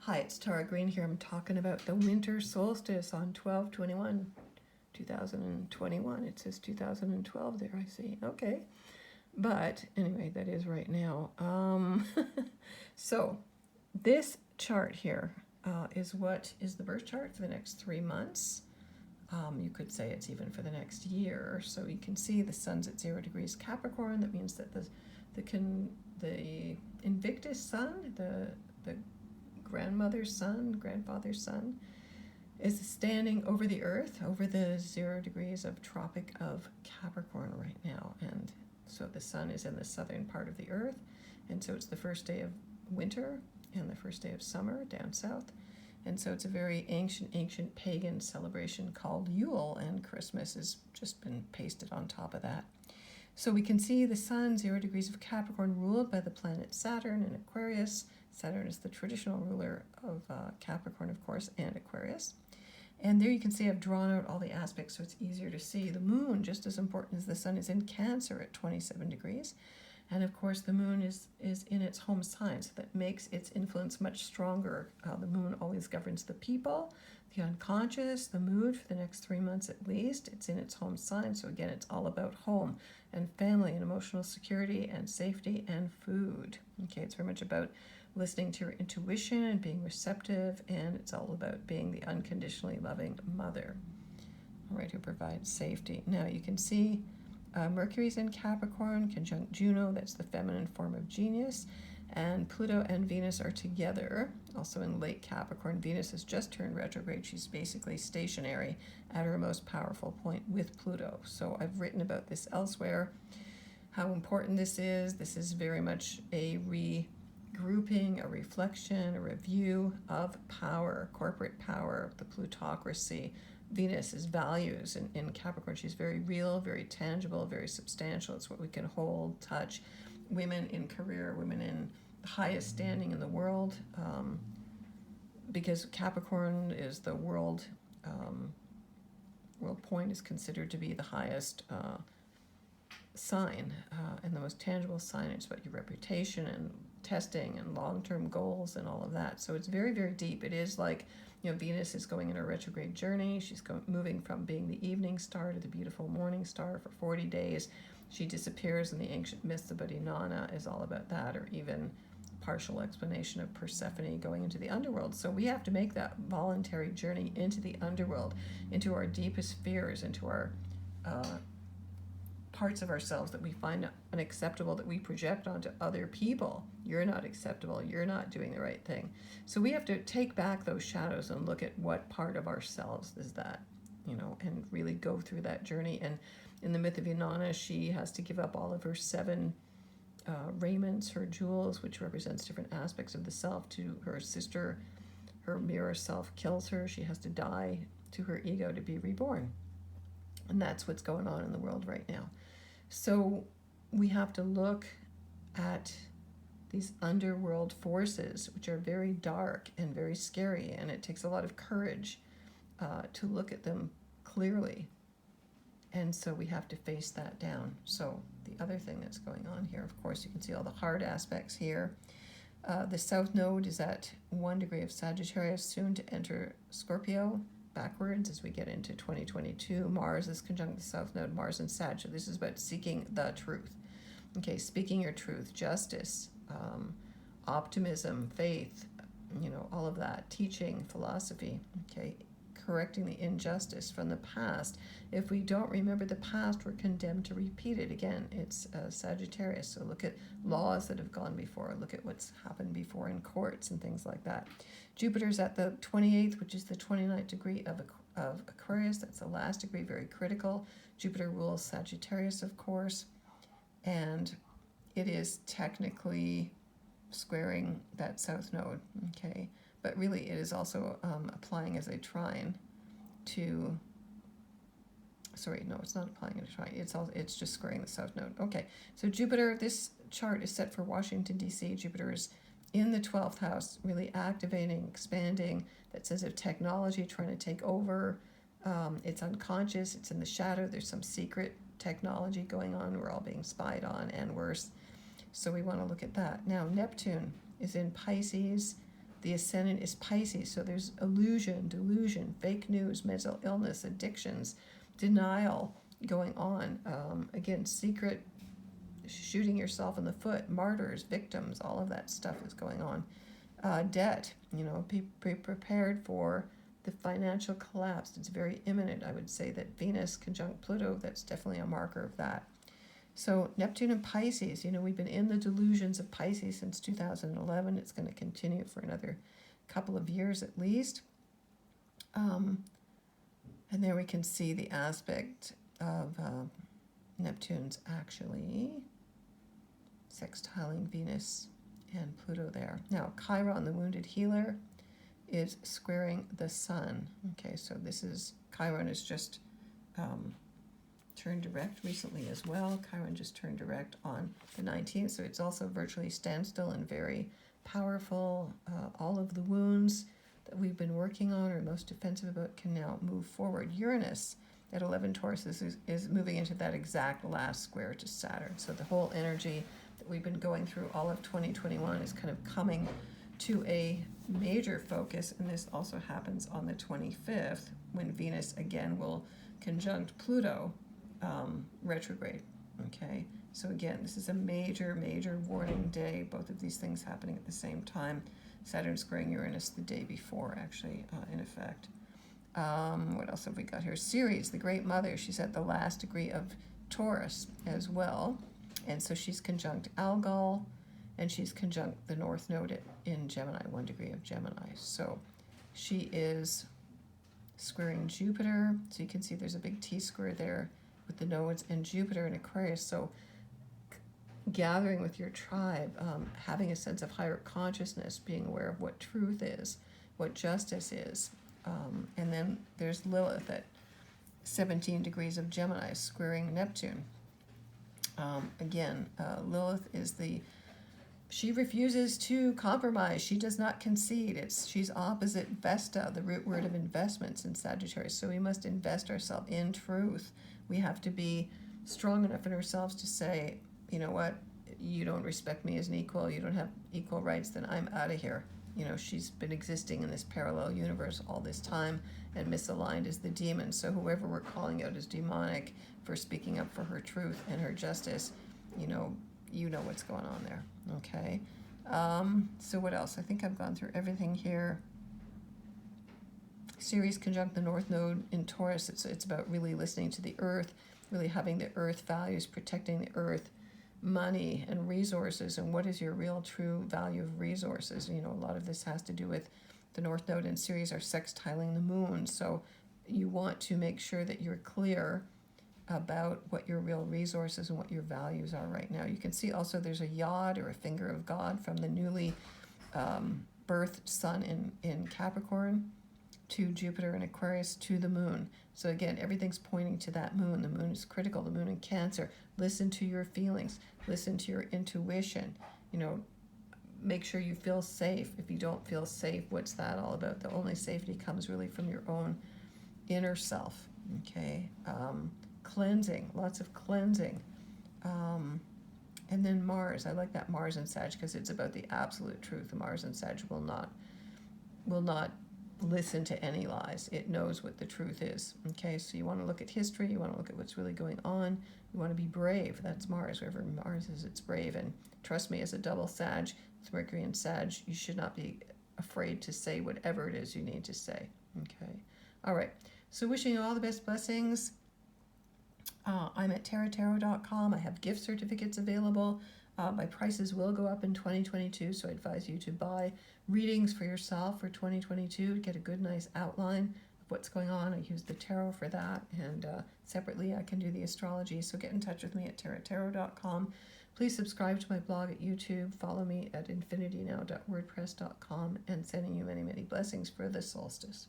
Hi, it's Tara Green here. I'm talking about the winter solstice on 12/21/2021. It says 2012 there, I see. Okay. But anyway, that is right now. So this chart here is what is the birth chart for the next 3 months. You could say it's even for the next year. So you can see the sun's at 0 degrees Capricorn. That means that the Invictus sun, the grandmother's sun, grandfather's sun, is standing over the earth, over the 0 degrees of Tropic of Capricorn right now. And so the sun is in the southern part of the earth. And so it's the first day of winter and the first day of summer down south. And so it's a very ancient pagan celebration called Yule, and Christmas has just been pasted on top of that. So we can see the sun, 0 degrees of Capricorn, ruled by the planet Saturn in Aquarius. Saturn is the traditional ruler of Capricorn, of course, and Aquarius. And there you can see I've drawn out all the aspects so it's easier to see. The moon, just as important as the sun, is in Cancer at 27 degrees. And of course, the moon is in its home sign, so that makes its influence much stronger. The moon always governs the people, the unconscious, the mood for the next 3 months at least. It's in its home sign, so again, it's all about home and family and emotional security and safety and food. Okay, it's very much about listening to your intuition and being receptive, and it's all about being the unconditionally loving mother, all right, who provides safety. Now you can see Mercury's in Capricorn, conjunct Juno, that's the feminine form of genius, and Pluto and Venus are together, also in late Capricorn. Venus has just turned retrograde. She's basically stationary at her most powerful point with Pluto. So I've written about this elsewhere, how important this is. This is very much a regrouping, a reflection, a review of power, corporate power, the plutocracy. Venus's values in Capricorn. She's very real, very tangible, very substantial. It's what we can hold, touch. Women in career, women in the highest standing in the world, because Capricorn is the world point is considered to be the highest sign and the most tangible sign. It's about your reputation and testing and long-term goals and all of that. So it's very, very deep. It is like, Venus is going in a retrograde journey. She's moving from being the evening star to the beautiful morning star for 40 days. She disappears, and the ancient myths about Inanna is all about that, or even partial explanation of Persephone going into the underworld. So we have to make that voluntary journey into the underworld, into our deepest fears, into our parts of ourselves that we find unacceptable, that we project onto other people. You're not acceptable. You're not doing the right thing. So we have to take back those shadows and look at what part of ourselves is that, and really go through that journey. And in the myth of Inanna, she has to give up all of her 7 raiments, her jewels, which represents different aspects of the self, to her sister. Her mirror self kills her. She has to die to her ego to be reborn. And that's what's going on in the world right now. So we have to look at these underworld forces, which are very dark and very scary, and it takes a lot of courage to look at them clearly. And so we have to face that down. So the other thing that's going on here, of course, you can see all the hard aspects here. The South Node is at 1 degree of Sagittarius, soon to enter Scorpio, backwards as we get into 2022. Mars is conjunct the South Node, Mars and Sag. So this is about seeking the truth. Okay, speaking your truth, justice, optimism, faith, all of that, teaching, philosophy, okay, correcting the injustice from the past. If we don't remember the past, we're condemned to repeat it. Again, it's Sagittarius, so look at laws that have gone before, look at what's happened before in courts and things like that. Jupiter's at the 28th, which is the 29th degree of Aquarius. That's the last degree, very critical. Jupiter rules Sagittarius, of course, and it is technically squaring that South Node, okay? But really it is also applying as a trine to, sorry, no, it's not applying as a trine. It's just squaring the South Node. Okay, so Jupiter, this chart is set for Washington, D.C. Jupiter is in the 12th house, really activating, expanding that sense of technology, trying to take over. It's unconscious, it's in the shadow. There's some secret technology going on. We're all being spied on and worse. So we want to look at that. Now, Neptune is in Pisces, The ascendant is Pisces, so there's illusion, delusion, fake news, mental illness, addictions, denial going on. Again, secret shooting yourself in the foot, martyrs, victims, all of that stuff is going on. Debt, be prepared for the financial collapse. It's very imminent. I would say that Venus conjunct Pluto, that's definitely a marker of that. So Neptune and Pisces, we've been in the delusions of Pisces since 2011. It's going to continue for another couple of years at least. And there we can see the aspect of Neptune's actually sextiling Venus and Pluto there. Now, Chiron, the wounded healer, is squaring the sun. Okay, so this is, Chiron is just turned direct recently as well. Chiron just turned direct on the 19th, so it's also virtually standstill and very powerful. All of the wounds that we've been working on or most defensive about can now move forward. Uranus at 11 Taurus is moving into that exact last square to Saturn. So the whole energy that we've been going through all of 2021 is kind of coming to a major focus, and this also happens on the 25th when Venus again will conjunct Pluto retrograde. Okay, so again, this is a major warning day, both of these things happening at the same time. Saturn squaring Uranus the day before, actually, in effect. What else have we got here? Ceres, the Great Mother, she's at the last degree of Taurus as well, and so she's conjunct Algol, and she's conjunct the North Node in Gemini, 1 degree of Gemini. So she is squaring Jupiter, so you can see there's a big T-square there with the nodes and Jupiter in Aquarius. So gathering with your tribe, having a sense of higher consciousness, being aware of what truth is, what justice is. And then there's Lilith at 17 degrees of Gemini, squaring Neptune. Lilith is she refuses to compromise. She does not concede. She's opposite Vesta, the root word of investments in Sagittarius. So we must invest ourselves in truth. We have to be strong enough in ourselves to say, you know what, you don't respect me as an equal, you don't have equal rights, then I'm out of here. She's been existing in this parallel universe all this time, and misaligned is the demon. So whoever we're calling out as demonic for speaking up for her truth and her justice, you know what's going on there. Okay. So what else? I think I've gone through everything here. Ceres conjunct the North Node in Taurus. It's about really listening to the earth, really having the earth values, protecting the earth, money and resources, and what is your real true value of resources. A lot of this has to do with the North Node and Ceres are sextiling the moon. So you want to make sure that you're clear about what your real resources and what your values are right now. You can see also there's a yod or a finger of God from the newly birthed sun in Capricorn to Jupiter in Aquarius to the moon. So again, everything's pointing to that moon. The moon is critical, the moon in Cancer. Listen to your feelings, listen to your intuition. Make sure you feel safe. If you don't feel safe, what's that all about? The only safety comes really from your own inner self. Okay. Cleansing, lots of cleansing. And then Mars, I like that Mars and Sag because it's about the absolute truth. Mars and Sag will not listen to any lies. It knows what the truth is. Okay, so you want to look at history, you want to look at what's really going on, you want to be brave. That's Mars. Wherever Mars is, it's brave. And trust me, as a double Sag, with Mercury and Sag, you should not be afraid to say whatever it is you need to say. Okay, all right, so wishing you all the best blessings. I'm at tarot.com. I have gift certificates available. My prices will go up in 2022, so I advise you to buy readings for yourself for 2022 to get a good, nice outline of what's going on. I use the tarot for that, and separately I can do the astrology, so get in touch with me at tarot.com. Please subscribe to my blog at YouTube. Follow me at infinitynow.wordpress.com, and sending you many, many blessings for the solstice.